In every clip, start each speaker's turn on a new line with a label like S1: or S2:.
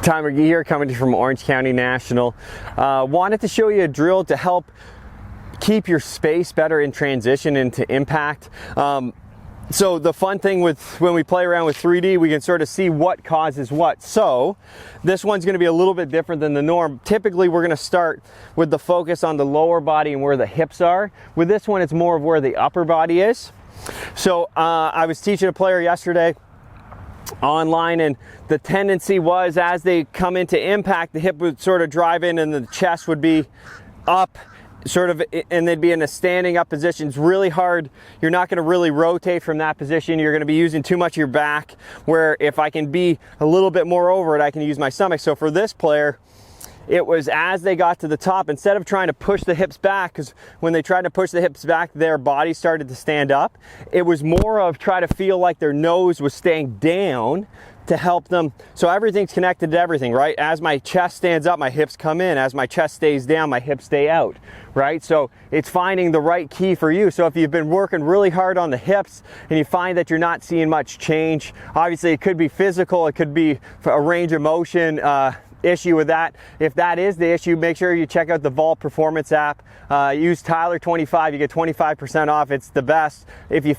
S1: Tyler McGhee here, coming from Orange County National. Wanted to show you a drill to help keep your space better in transition into impact. So the fun thing with when we play around with 3D, we can sort of see what causes what. So this one's going to be a little bit different than the norm. Typically we're going to start with the focus on the lower body and where the hips are. With this one, it's more of where the upper body is. So I was teaching a player yesterday online, and the tendency was as they come into impact, the hip would sort of drive in and the chest would be up, sort of, and they'd be in a standing up position. It's really hard. You're not going to really rotate from that position. You're going to be using too much of your back, where if I can be a little bit more over it, I can use my stomach. So for this player, it was as they got to the top, instead of trying to push the hips back, because when they tried to push the hips back, their body started to stand up. It was more of try to feel like their nose was staying down to help them. So everything's connected to everything, right? As my chest stands up, my hips come in. As my chest stays down, my hips stay out, right? So it's finding the right key for you. So if you've been working really hard on the hips and you find that you're not seeing much change, obviously it could be physical, it could be a range of motion issue with that. If that is the issue, make sure you check out the Vault Performance app. Use Tyler25, you get 25% off. It's the best. If you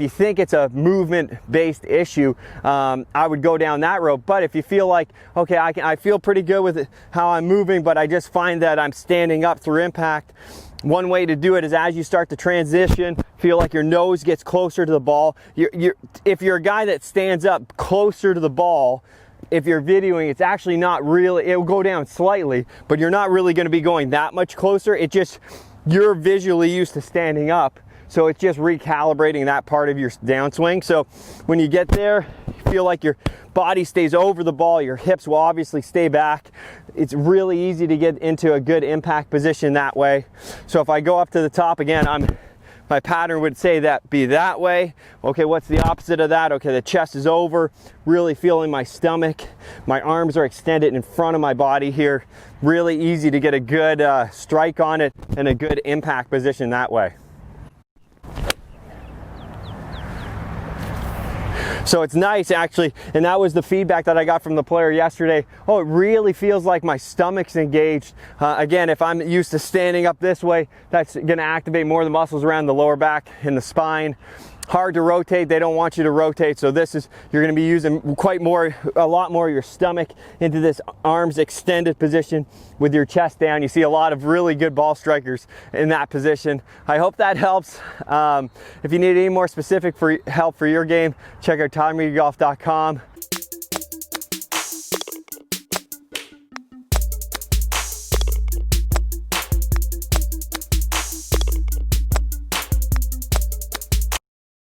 S1: think it's a movement-based issue, I would go down that road. But if you feel like, okay, I feel pretty good with how I'm moving, but I just find that I'm standing up through impact, one way to do it is as you start to transition, feel like your nose gets closer to the ball. If you're a guy that stands up closer to the ball, if you're videoing, it's actually not really, it will go down slightly, but you're not really going to be going that much closer. It just, you're visually used to standing up, so it's just recalibrating that part of your downswing. So when you get there, you feel like your body stays over the ball, your hips will obviously stay back. It's really easy to get into a good impact position that way. So if I go up to the top again, my pattern would say that be that way. Okay, what's the opposite of that? Okay, the chest is over, really feeling my stomach. My arms are extended in front of my body here. Really easy to get a good strike on it and a good impact position that way. So it's nice actually, and that was the feedback that I got from the player yesterday. Oh, it really feels like my stomach's engaged. Again, if I'm used to standing up this way, that's gonna activate more of the muscles around the lower back and the spine. Hard to rotate, they don't want you to rotate, so this is, you're gonna be using a lot more of your stomach into this arms extended position with your chest down. You see a lot of really good ball strikers in that position. I hope that helps. If you need any more specific help for your game, check out tylermcghiegolf.com.